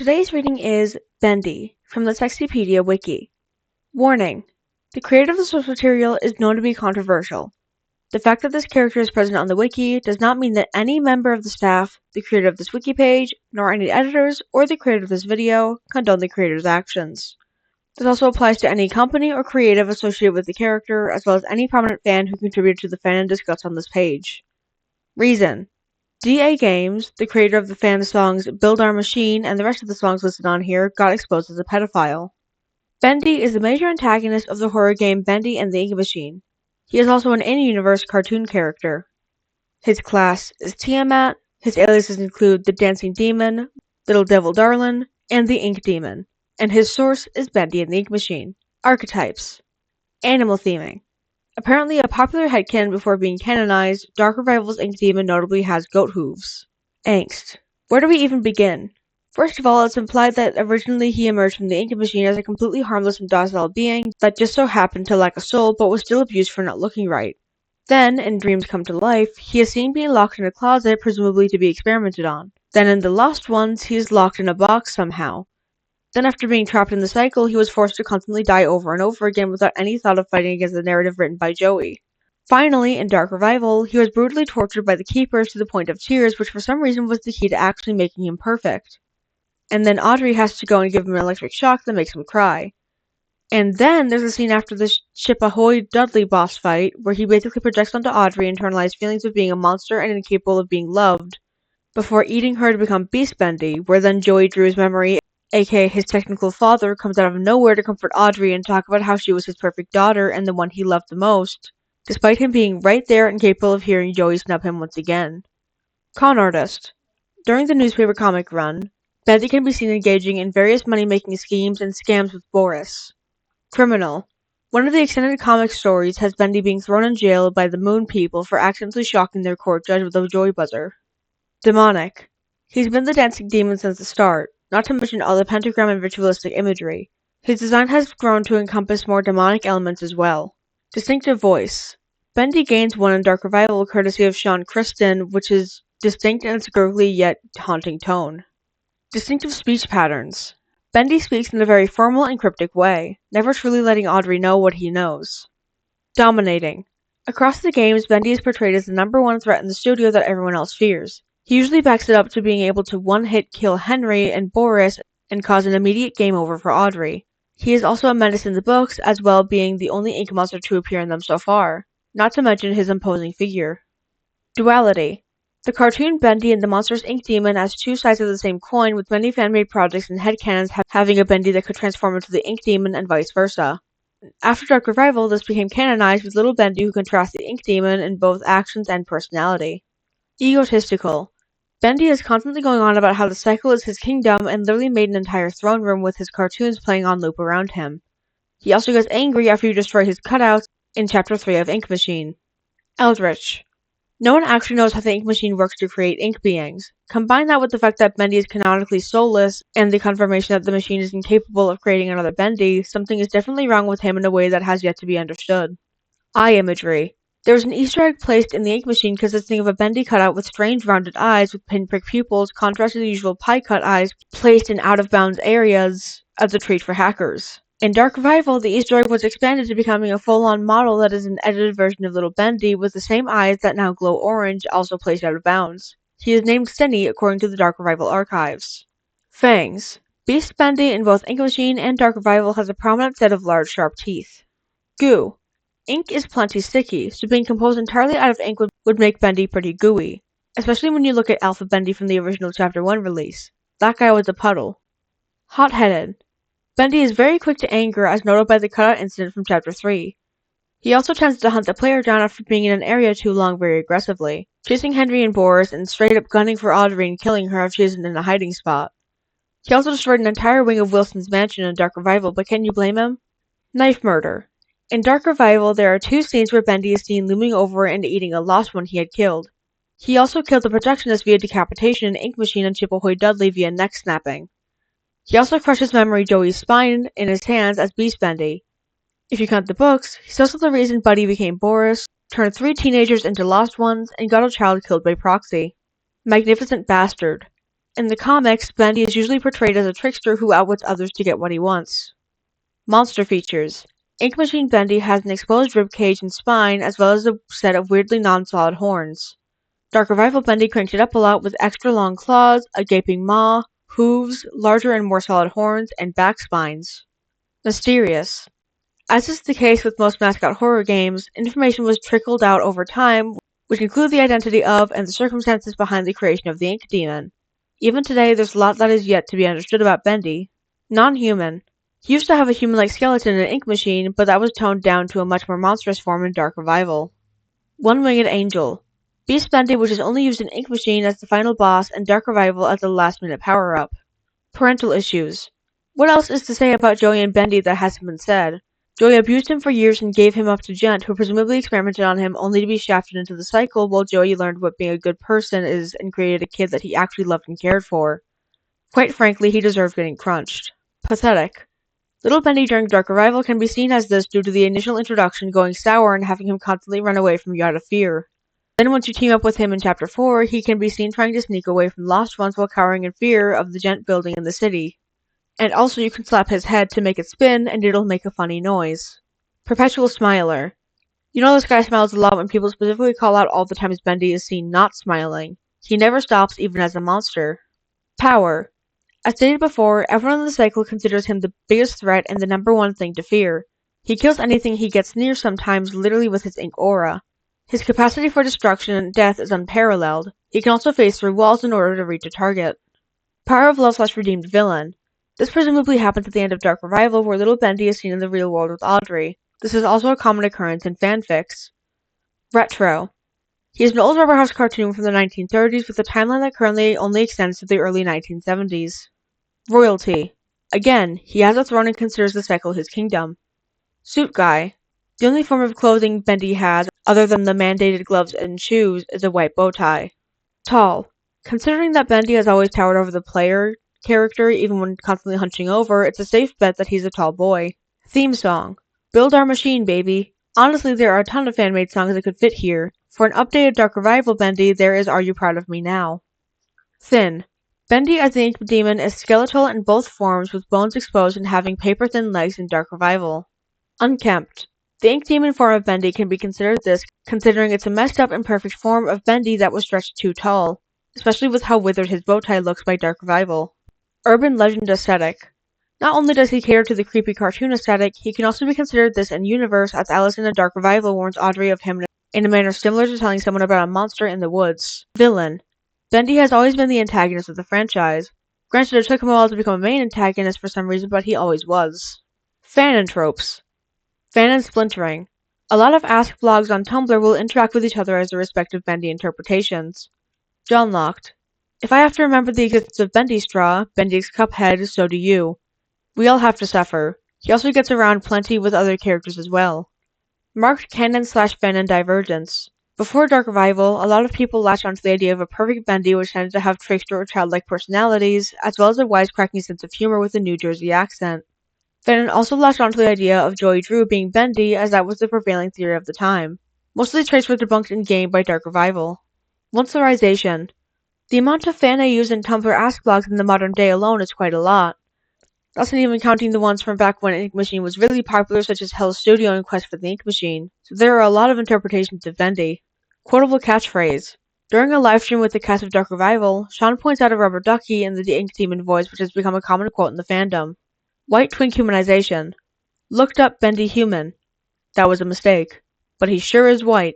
Today's reading is Bendy from the Sexypedia Wiki. Warning: the creator of the source material is known to be controversial. The fact that this character is present on the wiki does not mean that any member of the staff, the creator of this wiki page, nor any editors, or the creator of this video condone the creator's actions. This also applies to any company or creative associated with the character, as well as any prominent fan who contributed to the fandom discussed on this page. Reason: DA Games, the creator of the fan songs Build Our Machine and the rest of the songs listed on here, got exposed as a pedophile. Bendy is the major antagonist of the horror game Bendy and the Ink Machine. He is also an in-universe cartoon character. His class is Tiamat, his aliases include the Dancing Demon, Little Devil Darlin, and the Ink Demon, and his source is Bendy and the Ink Machine. Archetypes: animal theming. Apparently a popular headcanon before being canonized, Dark Revival's Ink Demon notably has goat hooves. Angst. Where do we even begin? First of all, it's implied that originally he emerged from the Ink Machine as a completely harmless and docile being that just so happened to lack a soul but was still abused for not looking right. Then, in Dreams Come to Life, he is seen being locked in a closet, presumably to be experimented on. Then in The Lost Ones, he is locked in a box somehow. Then after being trapped in the cycle, he was forced to constantly die over and over again without any thought of fighting against the narrative written by Joey. Finally, in Dark Revival, he was brutally tortured by the Keepers to the point of tears, which for some reason was the key to actually making him perfect. And then Audrey has to go and give him an electric shock that makes him cry. And then there's a scene after the Ship Ahoy Dudley boss fight, where he basically projects onto Audrey internalized feelings of being a monster and incapable of being loved, before eating her to become Beast Bendy, where then Joey Drew's memory, aka his technical father, comes out of nowhere to comfort Audrey and talk about how she was his perfect daughter and the one he loved the most, despite him being right there and capable of hearing Joey snub him once again. Con artist. During the newspaper comic run, Bendy can be seen engaging in various money-making schemes and scams with Boris. Criminal. One of the extended comic stories has Bendy being thrown in jail by the Moon People for accidentally shocking their court judge with a joy buzzer. Demonic. He's been the dancing demon since the start, not to mention all the pentagram and ritualistic imagery. His design has grown to encompass more demonic elements as well. Distinctive voice. Bendy gains one in Dark Revival courtesy of Sean Kristin, which is distinct in its gurgly yet haunting tone. Distinctive speech patterns. Bendy speaks in a very formal and cryptic way, never truly letting Audrey know what he knows. Dominating. Across the games, Bendy is portrayed as the #1 threat in the studio that everyone else fears. He usually backs it up to being able to one-hit kill Henry and Boris and cause an immediate game over for Audrey. He is also a menace in the books, as well being the only ink monster to appear in them so far, not to mention his imposing figure. Duality. The cartoon Bendy and the monstrous Ink Demon as two sides of the same coin, with many fan-made projects and headcanons having a Bendy that could transform into the Ink Demon and vice versa. After Dark Revival, this became canonized with little Bendy who contrasts the Ink Demon in both actions and personality. Egotistical. Bendy is constantly going on about how the cycle is his kingdom and literally made an entire throne room with his cartoons playing on loop around him. He also gets angry after you destroy his cutouts in Chapter 3 of Ink Machine. Eldritch. No one actually knows how the Ink Machine works to create ink beings. Combine that with the fact that Bendy is canonically soulless, and the confirmation that the machine is incapable of creating another Bendy, something is definitely wrong with him in a way that has yet to be understood. Eye imagery. There is an Easter egg placed in the Ink Machine consisting of a Bendy cutout with strange rounded eyes with pinprick pupils, contrast to the usual pie-cut eyes placed in out-of-bounds areas as a treat for hackers. In Dark Revival, the Easter egg was expanded to becoming a full-on model that is an edited version of Little Bendy with the same eyes that now glow orange, also placed out of bounds. He is named Stenny according to the Dark Revival archives. Fangs. Beast Bendy in both Ink Machine and Dark Revival has a prominent set of large sharp teeth. Goo. Ink is plenty sticky, so being composed entirely out of ink would make Bendy pretty gooey, especially when you look at Alpha Bendy from the original Chapter 1 release. That guy was a puddle. Hot-headed. Bendy is very quick to anger, as noted by the cutout incident from Chapter 3. He also tends to hunt the player down after being in an area too long very aggressively, chasing Henry and Boris and straight up gunning for Audrey and killing her if she isn't in a hiding spot. He also destroyed an entire wing of Wilson's mansion in Dark Revival, but can you blame him? Knife murder. In Dark Revival, there are two scenes where Bendy is seen looming over and eating a lost one he had killed. He also killed the projectionist via decapitation in Ink Machine and Chip Ahoy Dudley via neck snapping. He also crushes Memory Joey's spine in his hands as Beast Bendy. If you count the books, he's also the reason Buddy became Boris, turned 3 teenagers into lost ones, and got a child killed by proxy. Magnificent Bastard. In the comics, Bendy is usually portrayed as a trickster who outwits others to get what he wants. Monster features. Ink Machine Bendy has an exposed ribcage and spine, as well as a set of weirdly non-solid horns. Dark Revival Bendy cranked it up a lot with extra long claws, a gaping maw, hooves, larger and more solid horns, and back spines. Mysterious. As is the case with most mascot horror games, information was trickled out over time, which include the identity of and the circumstances behind the creation of the Ink Demon. Even today, there's a lot that is yet to be understood about Bendy. Non-human. He used to have a human-like skeleton in Ink Machine, but that was toned down to a much more monstrous form in Dark Revival. One-Winged Angel. Beast Bendy, which is only used in Ink Machine as the final boss and Dark Revival as a last-minute power-up. Parental issues. What else is to say about Joey and Bendy that hasn't been said? Joey abused him for years and gave him up to Gent, who presumably experimented on him only to be shafted into the cycle, while Joey learned what being a good person is and created a kid that he actually loved and cared for. Quite frankly, he deserved getting crunched. Pathetic. Little Bendy during Dark Revival can be seen as this due to the initial introduction going sour and having him constantly run away from you out of fear. Then once you team up with him in Chapter 4, he can be seen trying to sneak away from lost ones while cowering in fear of the Gent building in the city. And also you can slap his head to make it spin and it'll make a funny noise. Perpetual Smiler. You know this guy smiles a lot when people specifically call out all the times Bendy is seen not smiling. He never stops even as a monster. Power. As stated before, everyone in the cycle considers him the biggest threat and the #1 thing to fear. He kills anything he gets near, sometimes literally with his ink aura. His capacity for destruction and death is unparalleled. He can also phase through walls in order to reach a target. Power of Love/Redeemed Villain. This presumably happens at the end of Dark Revival, where little Bendy is seen in the real world with Audrey. This is also a common occurrence in fanfics. Retro. He is an old Rubber House cartoon from the 1930s with a timeline that currently only extends to the early 1970s. Royalty. Again, he has a throne and considers the cycle his kingdom. Suit Guy. The only form of clothing Bendy has, other than the mandated gloves and shoes, is a white bow tie. Tall. Considering that Bendy has always towered over the player character, even when constantly hunching over, it's a safe bet that he's a tall boy. Theme song. Build our machine, baby. Honestly, there are a ton of fan-made songs that could fit here. For an updated Dark Revival Bendy, there is Are You Proud of Me Now? Thin. Bendy as the Ink Demon is skeletal in both forms with bones exposed and having paper-thin legs in Dark Revival. Unkempt. The Ink Demon form of Bendy can be considered this, considering it's a messed up imperfect form of Bendy that was stretched too tall, especially with how withered his bow tie looks by Dark Revival. Urban Legend Aesthetic. Not only does he cater to the creepy cartoon aesthetic, he can also be considered this in universe, as Alice in a Dark Revival warns Audrey of him in a manner similar to telling someone about a monster in the woods. Villain. Bendy has always been the antagonist of the franchise. Granted, it took him a while to become a main antagonist for some reason, but he always was. Fanon tropes. Fanon splintering. A lot of Ask blogs on Tumblr will interact with each other as their respective Bendy interpretations. John Locked. If I have to remember the existence of Bendy Straw, Bendy's Cuphead, so do you. We all have to suffer. He also gets around plenty with other characters as well. Marked canon/Fanon divergence. Before Dark Revival, a lot of people latched onto the idea of a perfect Bendy which tended to have trickster or childlike personalities, as well as a wisecracking sense of humor with a New Jersey accent. Fanon also latched onto the idea of Joey Drew being Bendy, as that was the prevailing theory of the time. Most of these traits were debunked in-game by Dark Revival. Oncerization. The amount of fan AUs and Tumblr Ask blogs in the modern day alone is quite a lot. That's not even counting the ones from back when Ink Machine was really popular, such as Hell's Studio and Quest for the Ink Machine. So there are a lot of interpretations of Bendy. Quotable catchphrase. During a livestream with the cast of Dark Revival, Sean points out a rubber ducky in the Ink Demon voice, which has become a common quote in the fandom. White twink humanization. Looked up Bendy human. That was a mistake. But he sure is white.